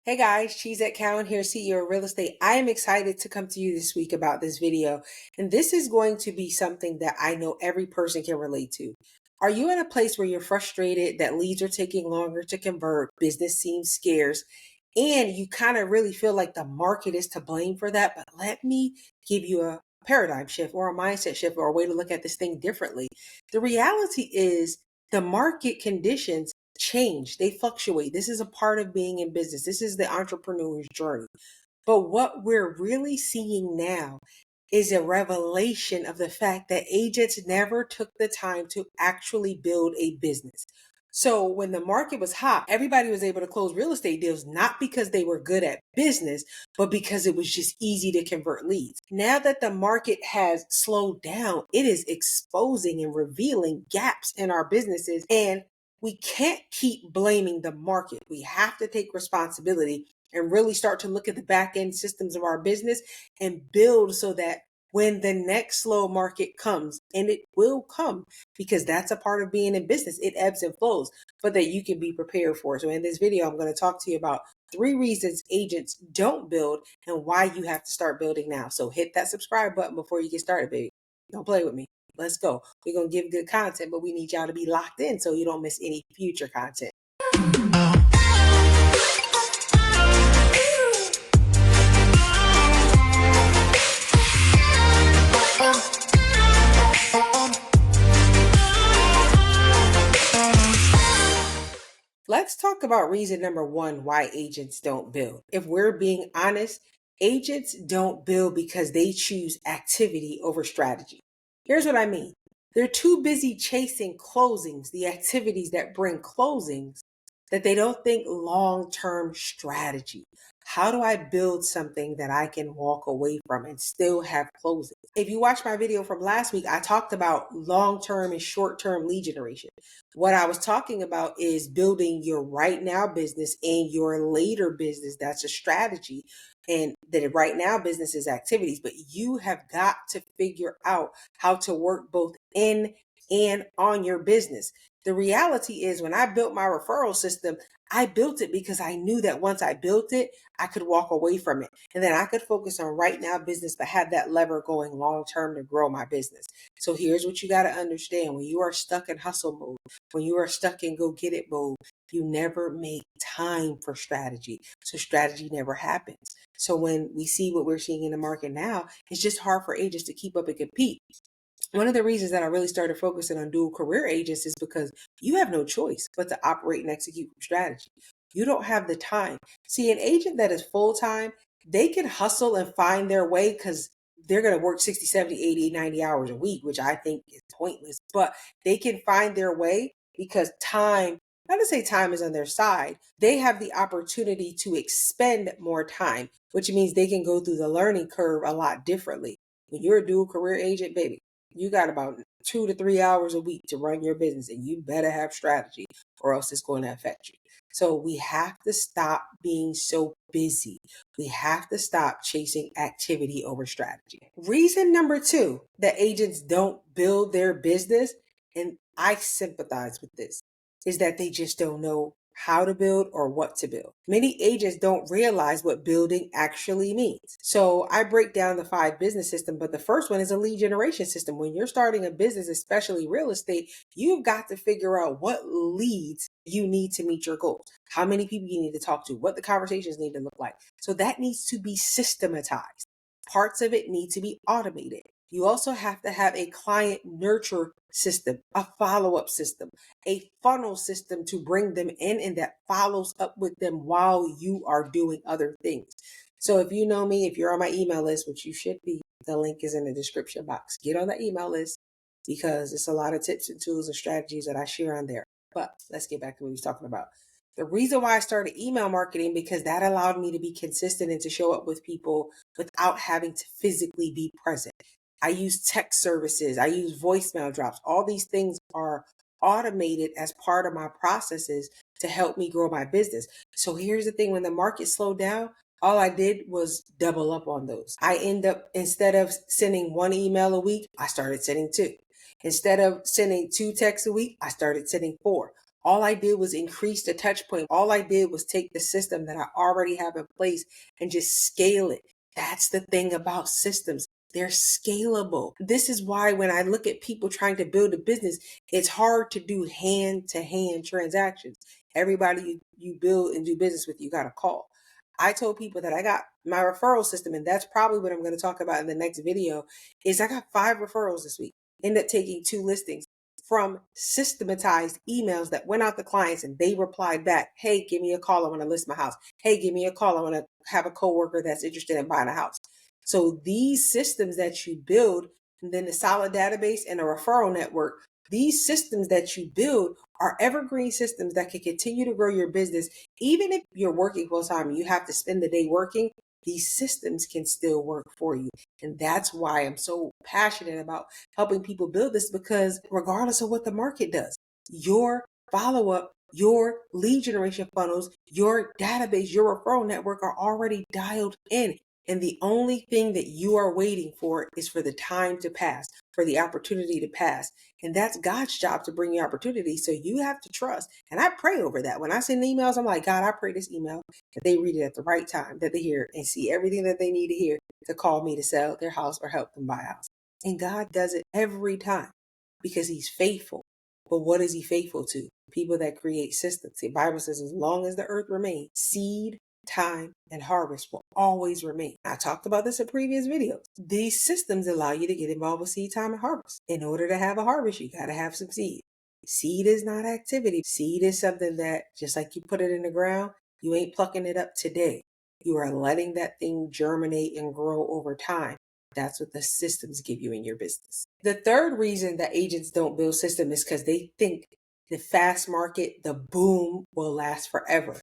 Hey guys, Cheese at Cowan here, CEO of Real Estate. I am excited to come to you this week about this video. And this is going to be something that I know every person can relate to. Are you in a place where you're frustrated that leads are taking longer to convert, business seems scarce, and you kind of really feel like the market is to blame for that? But let me give you a paradigm shift or a mindset shift or a way to look at this thing differently. The reality is the market conditions change, they fluctuate. This is a part of being in business. This is the entrepreneur's journey. But what we're really seeing now is a revelation of the fact that agents never took the time to actually build a business. So when the market was hot, everybody was able to close real estate deals, not because they were good at business, but because it was just easy to convert leads. Now that the market has slowed down, it is exposing and revealing gaps in our businesses. And we can't keep blaming the market. We have to take responsibility and really start to look at the back end systems of our business and build so that when the next slow market comes, and it will come because that's a part of being in business, it ebbs and flows, but that you can be prepared for it. So in this video, I'm going to talk to you about 3 reasons agents don't build and why you have to start building now. So hit that subscribe button before you get started, baby. Don't play with me. Let's go. We're going to give good content, but we need y'all to be locked in so you don't miss any future content. Let's talk about reason number 1 why agents don't build. If we're being honest, agents don't build because they choose activity over strategy. Here's what I mean. They're too busy chasing closings, the activities that bring closings, that they don't think long-term strategy. How do I build something that I can walk away from and still have closings? If you watched my video from last week, I talked about long-term and short-term lead generation. What I was talking about is building your right now business and your later business. That's a strategy. And the right now business is activities, but you have got to figure out how to work both in and on your business. The reality is when I built my referral system, I built it because I knew that once I built it, I could walk away from it. And then I could focus on right now business, but have that lever going long term to grow my business. So here's what you got to understand. When you are stuck in hustle mode, when you are stuck in go get it mode, you never make time for strategy. So strategy never happens. So when we see what we're seeing in the market now, it's just hard for agents to keep up and compete. One of the reasons that I really started focusing on dual career agents is because you have no choice but to operate and execute from strategy. You don't have the time. See, an agent that is full-time, they can hustle and find their way because they're going to work 60, 70, 80, 90 hours a week, which I think is pointless, but they can find their way because time, not to say time is on their side, they have the opportunity to expend more time, which means they can go through the learning curve a lot differently. When you're a dual career agent, baby, you got about 2 to 3 hours a week to run your business, and you better have strategy or else it's going to affect you. So we have to stop being so busy. We have to stop chasing activity over strategy. Reason number 2 that agents don't build their business, and I sympathize with this, is that they just don't know how to build or what to build. Many agents don't realize what building actually means. So I break down the 5 business system, but the first one is a lead generation system. When you're starting a business, especially real estate, you've got to figure out what leads you need to meet your goals, how many people you need to talk to, what the conversations need to look like. So that needs to be systematized. Parts of it need to be automated. You also have to have a client nurture system, a follow-up system, a funnel system to bring them in and that follows up with them while you are doing other things. So if you know me, if you're on my email list, which you should be, the link is in the description box. Get on the email list because it's a lot of tips and tools and strategies that I share on there. But let's get back to what we was talking about. The reason why I started email marketing, because that allowed me to be consistent and to show up with people without having to physically be present. I use text services. I use voicemail drops. All these things are automated as part of my processes to help me grow my business. So here's the thing. When the market slowed down, all I did was double up on those. I end up, instead of sending 1 email a week, I started sending 2. Instead of sending 2 texts a week, I started sending 4. All I did was increase the touch point. All I did was take the system that I already have in place and just scale it. That's the thing about systems. They're scalable. This is why when I look at people trying to build a business, it's hard to do hand-to-hand transactions. Everybody you build and do business with, you got to call. I told people that I got my referral system, and that's probably what I'm going to talk about in the next video, is I got 5 referrals this week. Ended up taking 2 listings from systematized emails that went out to clients and they replied back, hey, give me a call. I want to list my house. Hey, give me a call. I want to have a coworker that's interested in buying a house. So these systems that you build, and then the solid database and a referral network, these systems that you build are evergreen systems that can continue to grow your business. Even if you're working full time and you have to spend the day working, these systems can still work for you. And that's why I'm so passionate about helping people build this, because regardless of what the market does, your follow-up, your lead generation funnels, your database, your referral network are already dialed in. And the only thing that you are waiting for is for the time to pass, for the opportunity to pass. And that's God's job, to bring you opportunity. So you have to trust. And I pray over that. When I send emails, I'm like, God, I pray this email that they read it at the right time, that they hear and see everything that they need to hear to call me to sell their house or help them buy a house. And God does it every time because he's faithful. But what is he faithful to? People that create systems. The Bible says, as long as the earth remains, seed, time, and harvest will always remain. I talked about this in previous videos. These systems allow you to get involved with seed, time, and harvest. In order to have a harvest, you got to have some seed. Seed is not activity. Seed is something that, just like you put it in the ground, you ain't plucking it up today. You are letting that thing germinate and grow over time. That's what the systems give you in your business. The third reason that agents don't build systems is because they think the fast market, the boom, will last forever.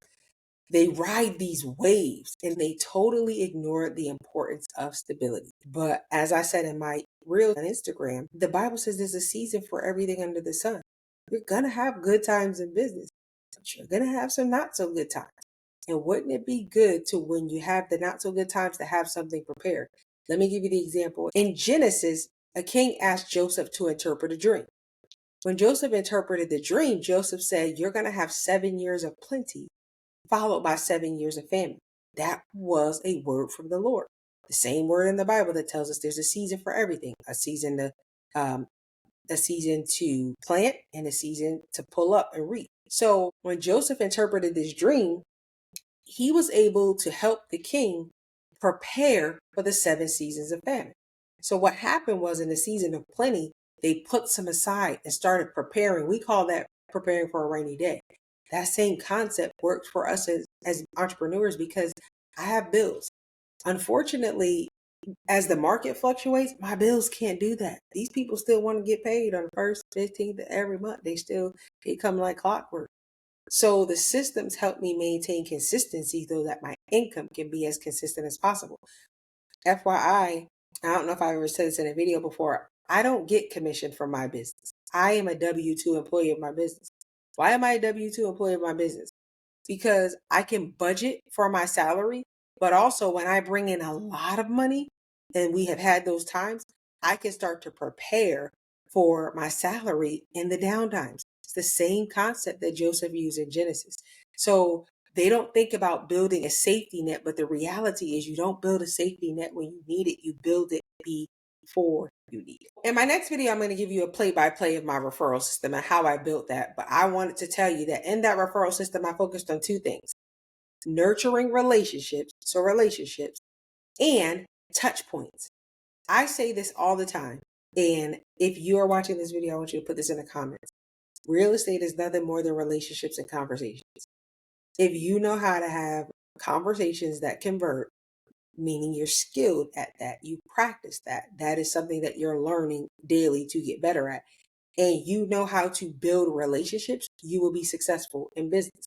They ride these waves and they totally ignore the importance of stability. But as I said in my reel on Instagram, the Bible says there's a season for everything under the sun. You're going to have good times in business, but you're going to have some not so good times. And wouldn't it be good to, when you have the not so good times, to have something prepared? Let me give you the example. In Genesis, a king asked Joseph to interpret a dream. When Joseph interpreted the dream, Joseph said, you're going to have 7 years of plenty, followed by 7 years of famine. That was a word from the Lord. The same word in the Bible that tells us there's a season for everything, a season to plant and a season to pull up and reap. So when Joseph interpreted this dream, he was able to help the king prepare for the 7 seasons of famine. So what happened was, in the season of plenty, they put some aside and started preparing. We call that preparing for a rainy day. That same concept works for us as entrepreneurs, because I have bills. Unfortunately, as the market fluctuates, my bills can't do that. These people still want to get paid on the 1st, 15th of every month. They come like clockwork. So the systems help me maintain consistency so that my income can be as consistent as possible. FYI, I don't know if I ever said this in a video before, I don't get commission from my business. I am a W-2 employee of my business. Why am I a W-2 employee of my business? Because I can budget for my salary, but also when I bring in a lot of money, and we have had those times, I can start to prepare for my salary in the down times. It's the same concept that Joseph used in Genesis. So they don't think about building a safety net, but the reality is you don't build a safety net when you need it. You build it before you need it. In my next video, I'm going to give you a play-by-play of my referral system and how I built that. But I wanted to tell you that in that referral system, I focused on 2 things: nurturing relationships, and touch points. I say this all the time. And if you are watching this video, I want you to put this in the comments. Real estate is nothing more than relationships and conversations. If you know how to have conversations that convert, meaning you're skilled at that, you practice that, that is something that you're learning daily to get better at, and you know how to build relationships, you will be successful in business.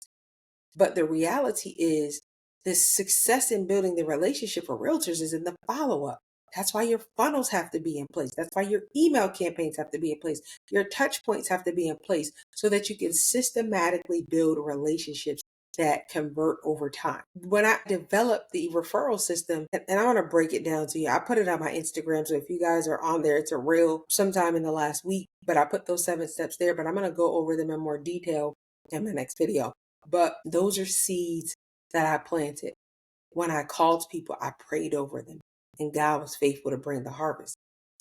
But the reality is, the success in building the relationship for realtors is in the follow-up. That's why your funnels have to be in place. That's why your email campaigns have to be in place. Your touch points have to be in place so that you can systematically build relationships that convert over time. When I developed the referral system, and I want to break it down to you, I put it on my Instagram. So if you guys are on there, it's a reel sometime in the last week, but I put those 7 steps there, but I'm going to go over them in more detail in my next video. But those are seeds that I planted. When I called people, I prayed over them, and God was faithful to bring the harvest.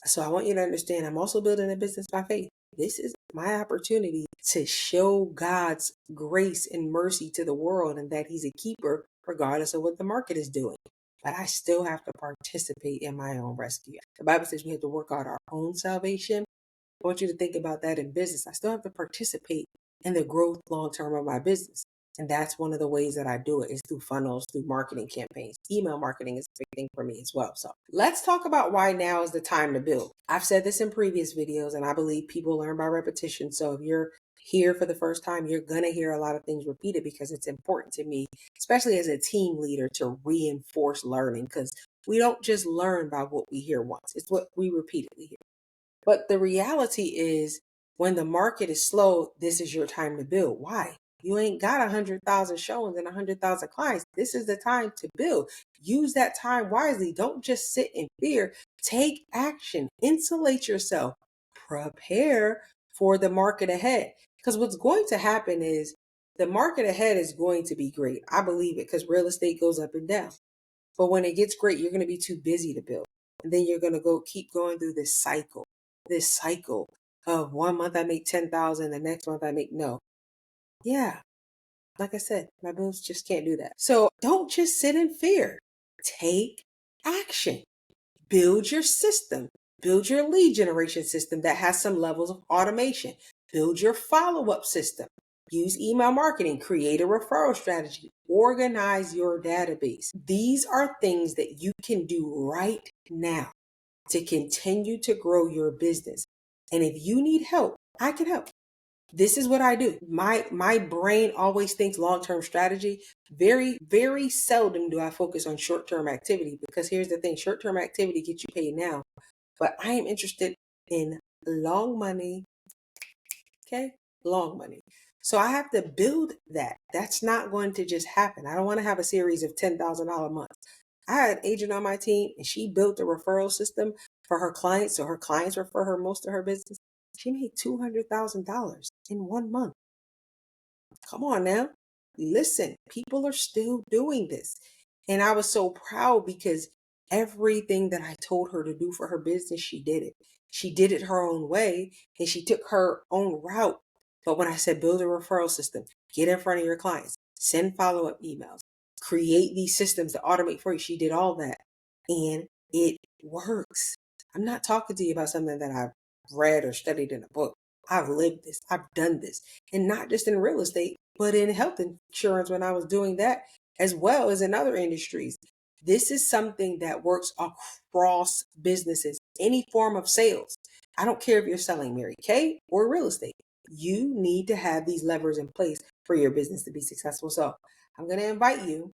So I want you to understand, I'm also building a business by faith. This is my opportunity to show God's grace and mercy to the world and that He's a keeper regardless of what the market is doing. But I still have to participate in my own rescue. The Bible says we have to work out our own salvation. I want you to think about that in business. I still have to participate in the growth long term of my business. And that's one of the ways that I do it is through funnels, through marketing campaigns. Email marketing is a big thing for me as well. So let's talk about why now is the time to build. I've said this in previous videos, and I believe people learn by repetition. So if you're here for the first time, you're going to hear a lot of things repeated because it's important to me, especially as a team leader, to reinforce learning because we don't just learn by what we hear once. It's what we repeatedly hear. But the reality is when the market is slow, this is your time to build. Why? You ain't got 100,000 showings and 100,000 clients. This is the time to build. Use that time wisely. Don't just sit in fear. Take action. Insulate yourself. Prepare for the market ahead. Because what's going to happen is the market ahead is going to be great. I believe it because real estate goes up and down. But when it gets great, you're going to be too busy to build. And then you're going to keep going through this cycle of 1 month I make 10,000, the next month I make no. Yeah. Like I said, my bills just can't do that. So don't just sit in fear. Take action. Build your system. Build your lead generation system that has some levels of automation. Build your follow-up system. Use email marketing. Create a referral strategy. Organize your database. These are things that you can do right now to continue to grow your business. And if you need help, I can help. This is what I do. My brain always thinks long-term strategy. Very, very seldom do I focus on short-term activity because here's the thing, short-term activity gets you paid now. But I am interested in long money, okay? Long money. So I have to build that. That's not going to just happen. I don't want to have a series of $10,000 months. I had an agent on my team and she built a referral system for her clients. So her clients refer her most of her business. She made $200,000 in 1 month. Come on now. Listen, people are still doing this. And I was so proud because everything that I told her to do for her business, she did it. She did it her own way and she took her own route. But when I said build a referral system, get in front of your clients, send follow-up emails, create these systems to automate for you, she did all that. And it works. I'm not talking to you about something that I've read or studied in a book. I've lived this. I've done this. And not just in real estate, but in health insurance when I was doing that, as well as in other industries. This is something that works across businesses, any form of sales. I don't care if you're selling Mary Kay or real estate. You need to have these levers in place for your business to be successful. So I'm going to invite you,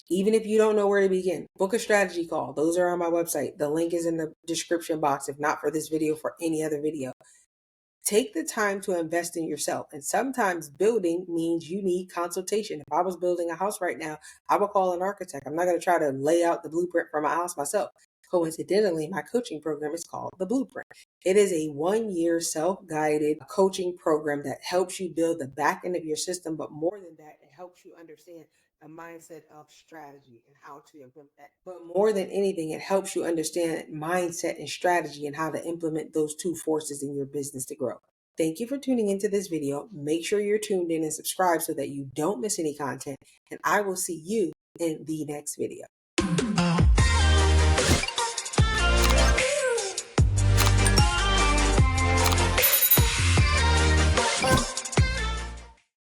even if you don't know where to begin, book a strategy call. Those are on my website. The link is in the description box, if not for this video, for any other video. Take the time to invest in yourself. And sometimes building means you need consultation. If I was building a house right now, I would call an architect. I'm not going to try to lay out the blueprint for my house myself. Coincidentally, my coaching program is called The Blueprint. It is a 1-year self-guided coaching program that helps you build the back end of your system. But more than that, it helps you understand the mindset of strategy and how to implement that. But more than anything, it helps you understand mindset and strategy and how to implement those two forces in your business to grow. Thank you for tuning into this video. Make sure you're tuned in and subscribe so that you don't miss any content. And I will see you in the next video.